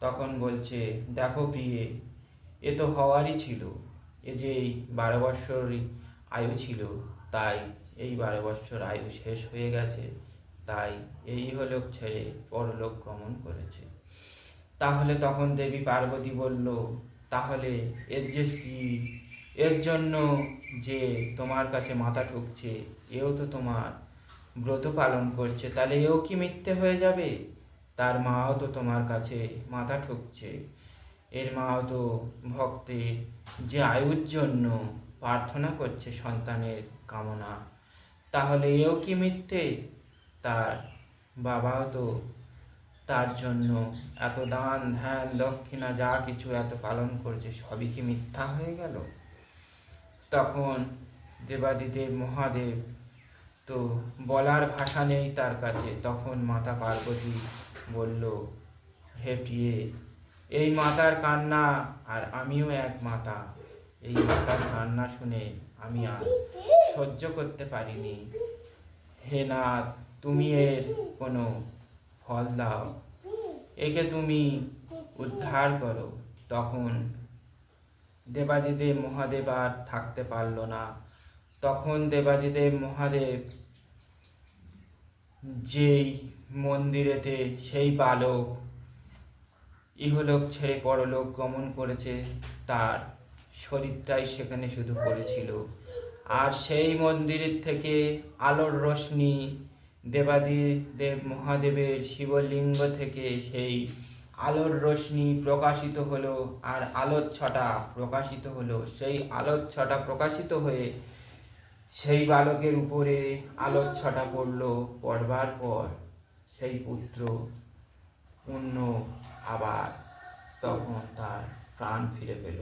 তখন বলছে, দেখো প্রিয়ে, এ তো হওয়ারই ছিল। এ যে 12 বৎসর আয়ু ছিল, তাই এই 12 বৎসর আয়ু শেষ হয়ে গেছে, তাই এই ইহলোক ছেড়ে পরলোক গমন করেছে। তাহলে তখন দেবী পার্বতী বলল, তাহলে এর যে স্ত্রী, এর জন্য যে তোমার কাছে মাথা ঠুকছে, এও তো তোমার ব্রত পালন করছে, তাহলে এও কি মিথ্যে হয়ে যাবে? তার মাও তো তোমার কাছে মাথা ঠুকছে, এর মাও তো ভক্তের যে আয়ুর জন্য প্রার্থনা করছে সন্তানের কামনা, তাহলে এও কি মিথ্যে? তার বাবাও তো তার জন্য এত দান ধ্যান দক্ষিণা যা কিছু এত পালন করছে, সবই কি মিথ্যা হয়ে গেল? তখন দেবাদিদেব মহাদেব তো বলার ভাষা নেই তার কাছে। তখন মাতা পার্বতী বলল, হে প্রিয়ে, এই মাতার কান্না, আর আমিও এক মাতা, এই মাতার কান্না শুনে আমি আর সহ্য করতে পারিনি। হে নাথ, তুমি এর কোনো ফল দাও, একে তুমি উদ্ধার করো। তখন দেবাদিদেব মহাদেব আর থাকতে পারল না। তখন দেবাদিদেব মহাদেব যেই মন্দিরেতে সেই বালক ইহলোক ছেড়ে পরলোক গমন করেছে, তার শরীরটাই সেখানে শুধু পড়েছিল। আর সেই মন্দিরের থেকে আলোর রশ্মি দেবাদিদেব মহাদেবের শিবলিঙ্গ থেকে সেই আলোর রশ্মি প্রকাশিত হলো, আর আলোর ছটা প্রকাশিত হলো। সেই আলোর ছটা প্রকাশিত হয়ে সেই বালকের উপরে আলোর ছটা পড়ল। পড়বার পর সেই পুত্র পূর্ণ আবার তখন তার প্রাণ ফিরে পেল।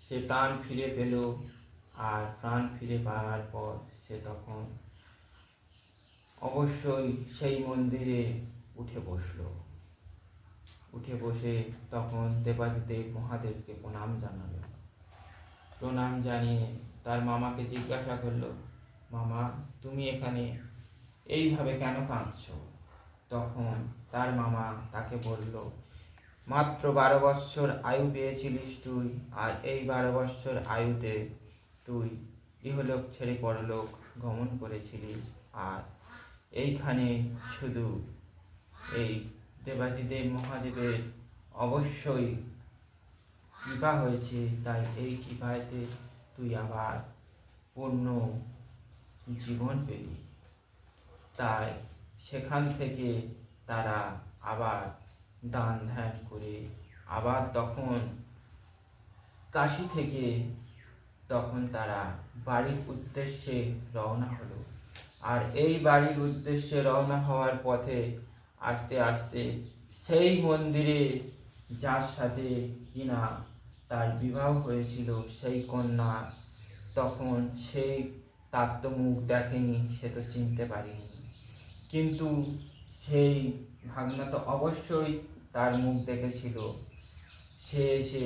সে প্রাণ ফিরে পেল, আর প্রাণ ফিরে পাওয়ার পর সে তখন অবশ্যই সেই মন্দিরে উঠে বসল। উঠে বসে তখন দেবাদিদেব মহাদেবকে প্রণাম জানালো। প্রণাম জানিয়ে তার মামাকে জিজ্ঞাসা করলো, মামা, তুমি এখানে এইভাবে কেন কাঁদছো? তখন তার মামা তাকে বলল, মাত্র 12 বৎসর আয়ু পেয়েছিলিস তুই, আর এই 12 বৎসর আয়ুতে তুই ইহলোক ছেড়ে পরলোক গমন করেছিলিস, আর এইখানে শুধু এই দেবাদিদেব মহাদেবের অবশ্যই কৃপা হয়েছে, তাই এই কৃপাতে তুই আবার পূর্ণ জীবন পেলি। তাই সেখান থেকে তারা আবার দান ধ্যান করে আবার তখন কাশী থেকে তখন তারা বাড়ির উদ্দেশ্যে রওনা হলো। আর এই বাড়ির উদ্দেশ্যে রওনা হওয়ার পথে আস্তে আস্তে সেই মন্দিরে যার সাথে কিনা তার বিবাহ হয়েছিল সেই কন্যা, তখন সেই তার তো মুখ দেখেনি, সে তো চিনতে পারেনি, কিন্তু সেই ভাগনা তো অবশ্যই তার মুখ দেখেছিল। সে এসে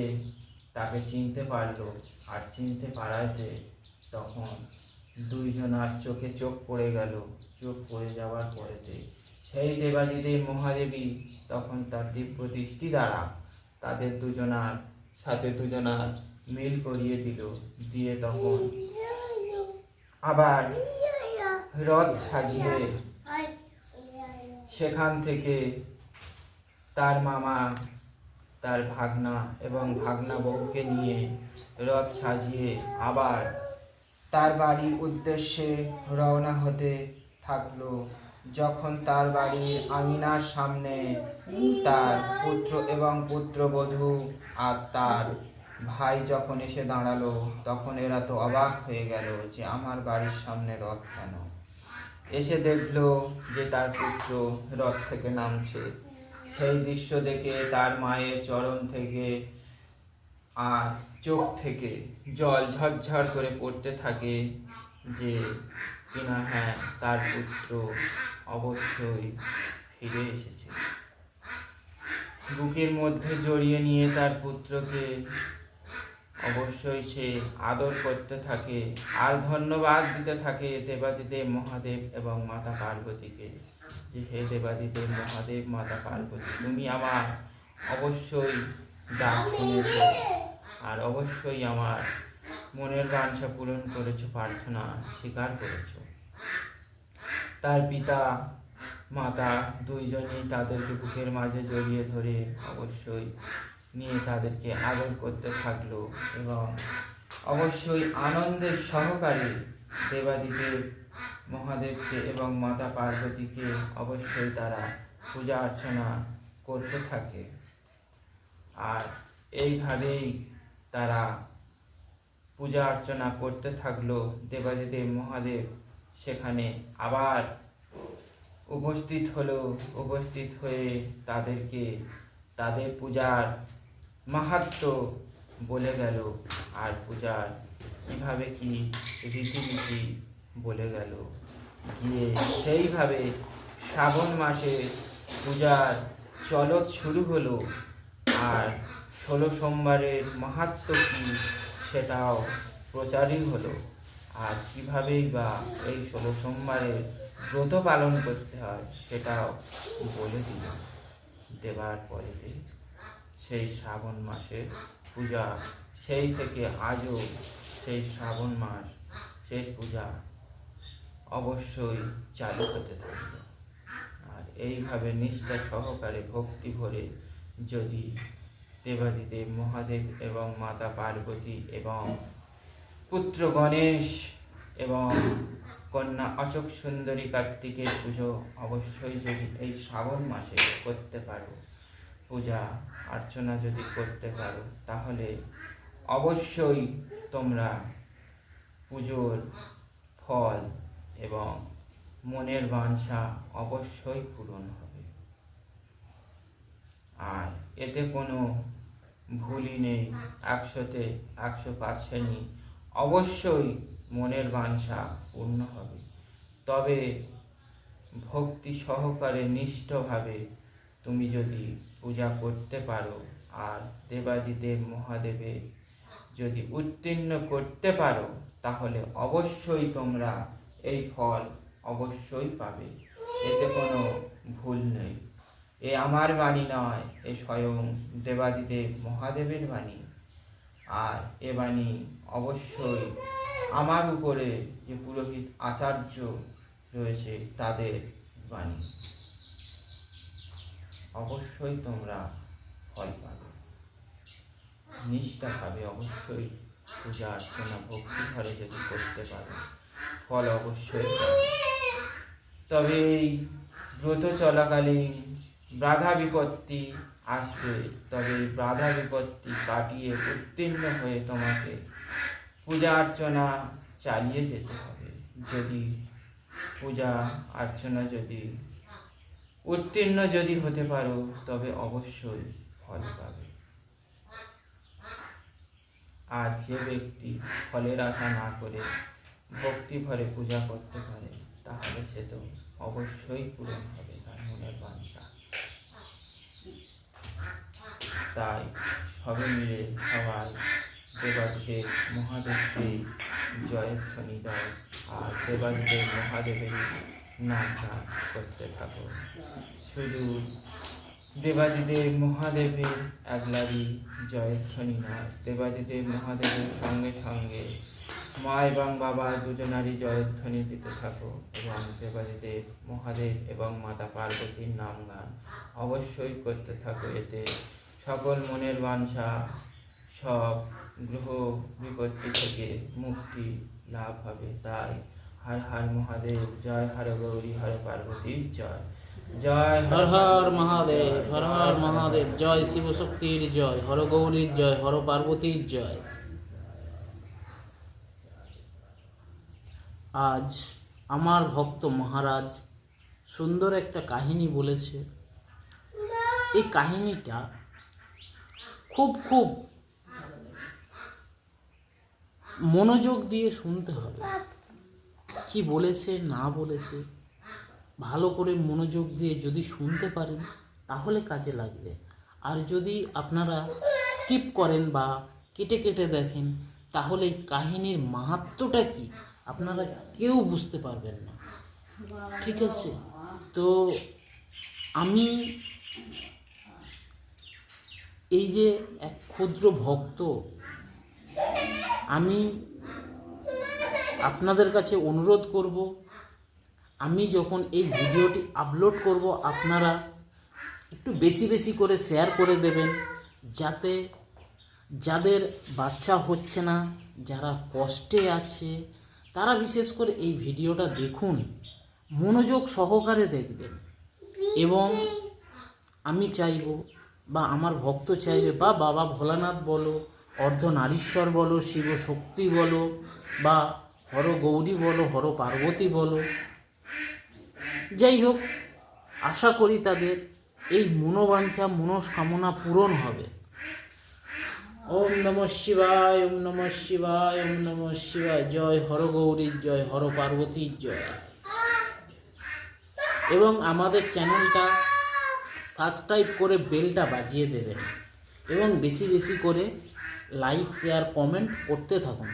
তাকে চিনতে পারলো, আর চিনতে পারাতে তখন দুইজনার চোখে চোখ পড়ে গেল। চোখ পড়ে যাওয়ার পরেতে সেই দেবাদিদেব মহাদেবী তখন তার দিব্য দৃষ্টি দ্বারা তাদের দুজনার সাথে দুজনার মিল করিয়ে দিল। দিয়ে তখন আবার রথ সাজিয়ে সেখান থেকে তার মামা, তার ভাগনা এবং ভাগনা বউকে নিয়ে রথ সাজিয়ে আবার তার বাড়ির উদ্দেশ্যে রওনা হতে থাকলো। যখন তার বাড়ির আঙিনার সামনে তার পুত্র এবং পুত্রবধূ আর তার ভাই যখন এসে দাঁড়ালো, তখন এরা তো অবাক হয়ে গেল যে আমার বাড়ির সামনে রথ কেন। এসে দেখলো যে তার পুত্র রথ থেকে নামছে। সেই দৃশ্য দেখে তার মায়ের চরণ থেকে আর চোখ থেকে জল ঝরঝর করে পড়তে থাকে, যে কিনা হ্যাঁ, তার পুত্র অবশ্যই ফিরে এসেছে। বুকের মধ্যে জড়িয়ে নিয়ে তার পুত্রকে অবশ্যই সে আদর করতে থাকে আর ধন্যবাদ দিতে থাকে দেবাদিদেব মহাদেব এবং মাতা পার্বতীকে, যে হে দেবাদিদেব মহাদেব মাতা পার্বতী, তুমি আমার অবশ্যই ডাক শুনেছ আর অবশ্যই আমার মনের বাঞ্ছা পূরণ করেছো, প্রার্থনা স্বীকার করেছো। তার পিতা মাতা দুইজনেই তাদেরকে বুকের মাঝে জড়িয়ে ধরে অবশ্যই নিয়ে তাদেরকে আদর করতে থাকলো এবং অবশ্যই আনন্দের সহকারে দেবাদিদেব মহাদেবকে এবং মাতা পার্বতীকে অবশ্যই তারা পূজা অর্চনা করতে থাকে। আর এইভাবেই তারা পূজা অর্চনা করতে থাকলো। দেবাদিদেব মহাদেব সেখানে আবার উপস্থিত হয়ে তাদেরকে তাদের পূজার মাহাত্ম্য বলে গেল আর পূজার কিভাবে কি রীতিনীতি বলে গেল। গিয়ে সেইভাবে শ্রাবণ মাসে পূজার চলত শুরু হলো। আর 16 সোমবারের মাহাত্ম্য কি সেটাও প্রচারই হলো। আর কীভাবেই বা এই 16 সোমবারের ব্রত পালন করতে হয় সেটাও বলে দিল। দেবার পরেতে সেই শ্রাবণ মাসের পূজা সেই থেকে আজও সেই শ্রাবণ মাস সেই পূজা অবশ্যই চালু হতে থাকবে। আর এইভাবে নিষ্ঠা সহকারে ভক্তি ভরে যদি দেবাদিদেব মহাদেব এবং মাতা পার্বতী এবং পুত্র গণেশ এবং কন্যা অশোক সুন্দরী কার্তিকের পুজো অবশ্যই যদি এই শ্রাবণ মাসে করতে পারো, পূজা অর্চনা যদি করতে পারো, তাহলে অবশ্যই তোমরা পুজোর ফল এবং মনের বাঞ্ছা অবশ্যই পূরণ হবে। আর এতে কোনো ভুলই নেই, 100-তে 100% অবশ্যই মনের বাঞ্ছা পূর্ণ হবে। তবে ভক্তি সহকারে নিষ্ঠভাবে তুমি যদি পূজা করতে পারো আর দেবাদিদেব মহাদেবের যদি উত্তীর্ণ করতে পারো, তাহলে অবশ্যই তোমরা এই ফল অবশ্যই পাবে। এতে কোনো ভুল নেই। এ আমার বাণী নয়, এ স্বয়ং দেবাদিদেব মহাদেবের বাণী। আর এ বাণী অবশ্যই আমার উপরে যে পুরোহিত আচার্য রয়েছে তাদের বাণী। অবশ্যই তোমরা ফল পাবে, নিষ্ঠা পাবে। অবশ্যই পূজা অর্চনা ভক্তি ঘরে যদি করতে পারো, ফল অবশ্যই পাবে। তবে এই ব্রত চলাকালীন বাধা বিপত্তি আসবে, তবে এই বাধা বিপত্তি কাটিয়ে উত্তীর্ণ হয়ে তোমাকে পূজা অর্চনা চালিয়ে যেতে হবে। যদি পূজা অর্চনা যদি উত্তীর্ণ যদি হতে পারো, তবে অবশ্যই ফল পাবে। আর যে ব্যক্তি ফলের আশা না করে ভক্তি ভরে পূজা করতে পারে, তাহলে সে তো অবশ্যই পূরণ হবে তার মনের বাঞ্ছা। তাই সবে মিলে সবাই দেবাদিদেব মহাদেবকে জয়ধ্বনি দাও আর দেবাদিদেব মহাদেবের নাম গান করতে থাকো। শুধু দেবাদিদেব মহাদেবের একলারই জয়ধ্বনি নয়, দেবাদিদেব মহাদেবের সঙ্গে সঙ্গে মা এবং বাবা দুজনারই জয়ধ্বনি দিতে থাকো এবং দেবাদিদেব মহাদেব এবং মাতা পার্বতীর নাম গান অবশ্যই করতে থাকো। এতে সকল মনের বাঞ্ছা সব গ্রহ বিপত্তি থেকে মুক্তি লাভ হবে। তাই হর হর মহাদেব, জয় হর গৌরী হর পার্বতীর জয়। জয় হর হর মহাদেব, হর হর মহাদেব, জয় শিব শক্তির জয়, হর গৌরীর জয়, হর পার্বতীর জয়। আজ আমার ভক্ত মহারাজ সুন্দর একটা কাহিনী বলেছে। এই কাহিনীটা খুব মনোযোগ দিয়ে শুনতে হবে। কি বলেছে না বলেছে ভালো করে মনোযোগ দিয়ে যদি শুনতে পারেন তাহলে কাজে লাগবে। আর যদি আপনারা স্কিপ করেন বা কেটে কেটে দেখেন, তাহলে এই কাহিনীর মাহাত্ম্যটা কি আপনারা কেউ বুঝতে পারবেন না। ঠিক আছে, তো আমি এই যে এক ক্ষুদ্র ভক্ত, আমি আপনাদের কাছে অনুরোধ করব, আমি যখন এই ভিডিওটি আপলোড করব আপনারা একটু বেশি বেশি করে শেয়ার করে দেবেন, যাতে যাদের বাচ্চা হচ্ছে না, যারা কষ্টে আছে, তারা বিশেষ করে এই ভিডিওটা দেখুন, মনোযোগ সহকারে দেখবেন। এবং আমি চাইব, বা আমার ভক্ত চাইবে, বা বাবা ভোলানাথ বলো, অর্ধনারীশ্বর বলো, শিব শক্তি বলো, বা হর গৌরী বলো, হর পার্বতী বলো, যাই হোক, আশা করি তাদের এই মনোবাঞ্ছা মনস্কামনা পূরণ হবে। ওম নমঃ শিবায়, ওম নমঃ শিবায়, ওম নমঃ শিবায়। জয় হর গৌরীর জয়, হর পার্বতীর জয়। এবং আমাদের চ্যানেলটা সাবস্ক্রাইব করে বেলটা বাজিয়ে দেবেন, এবং বেশি বেশি করে লাইক শেয়ার কমেন্ট করতে থাকুন।